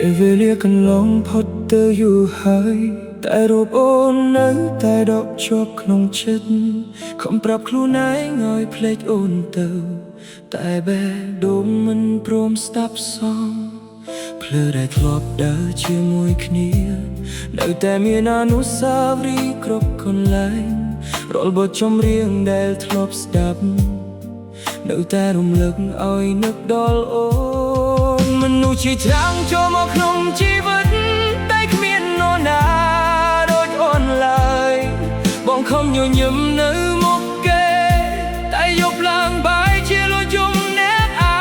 ពេលវេលាកន្លងផុតទៅយូរហើយតែរូបអូននៅតែដកជាប់ក្នុងចិត្តខំប្រាប់ខ្លួនឯងឲ្យភ្លេចអូនទៅតែបែរដូងមិនព្រមស្ដាប់សងភ្លើដែលធ្លាប់ដើរជាមួយគ្នានៅតែមានអនុស្សាវរីយ៍គ្រប់កន្លែងរាល់បទចម្រៀងដែលធ្លាប់ស្ដាប់នៅតែរំលឹកឲ្យនឹកដល់អូនមនុស្សជាច្រើនចូលមកក្នុងជីវិតតែគ្មាននរណាដូចអូនឡើយបងខំញញឹមនៅមុខគេតែយប់ឡើងបាយជាលយំណែបឯ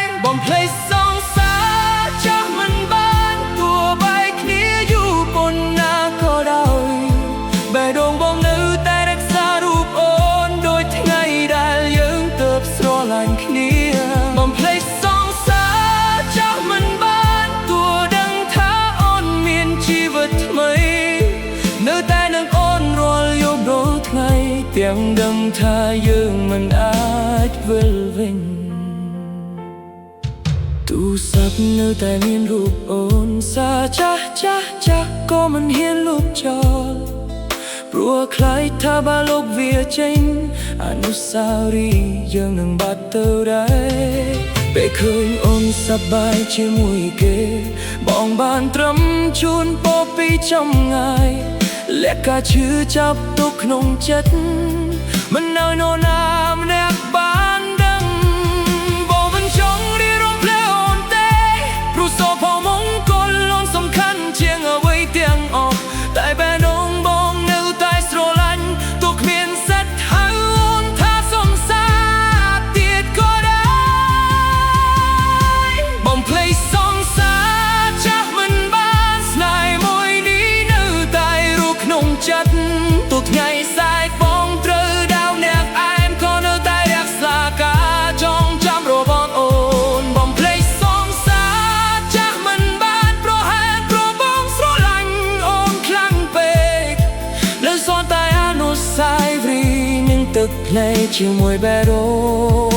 ងបងភ្លេចសង្សារចាស់មិនបានទោះបែកគ្នាយូរប៉ុណ្ណាក៏ដោយបេះដូងបងនៅតែរក្សារូបអូនដូចថ្ងៃដែលយើងទើបស្រឡាញ់គ្នាបងភ្លេចសង្សារចាស់មិនបានទោះដឹងថាអូនមានជីវិតថ្មីនៅតែនឹងអូនរាល់យប់រាល់ថ្ងៃទាំងដឹងថាយើងមិនអាចវិលវិញទូរស័ព្ទនៅតែមានរូបអូនសារចាស់ក៏មិនហ៊ានលុបចោលព្រោះខ្លាចថាបើលុបវាចេញអនុស្សាវរីយ៍យើងនឹងបាត់ទៅដែរពេលឃើញអូនសប្បាយជាមួយគេបងបានត្រឹមជូនពរពីចម្ងាយและការឈឺចាប់ទុកក្នុងចិត្តមិនឲ្យនរណាម្នាក់បានដឹងបងមិនចង់រៀបរំលែកអូនទេព្រោះសោផលមង្គលអូនសំខាន់ជាងអ្វីទាំងអស់តែបែរដូងបងនៅតែស្រឡាញ់ទោះគ្មានសិទ្ធហៅអូនថាសង្សារទៀតក៏ដែរបងភ្លេចសង្សារចាស់មិនបានស្នេហ៍មួយនេះនៅតែរស់ក្នុងចិត្តទោះថ្ងៃសែកបងត្រូវដាវអ្នកឯមក៏នៅតែរក្សាការចងចាំរបស់អូនបងភ្លេចសង្សារចាស់មិនបានប្រហែលព្រោះបងស្រឡាញ់អូនខ្លាំងពេកនៅសល់តែអនុស្សាវរីយ៍នឹងទឹកភ្នែកជាមួយបេះដូង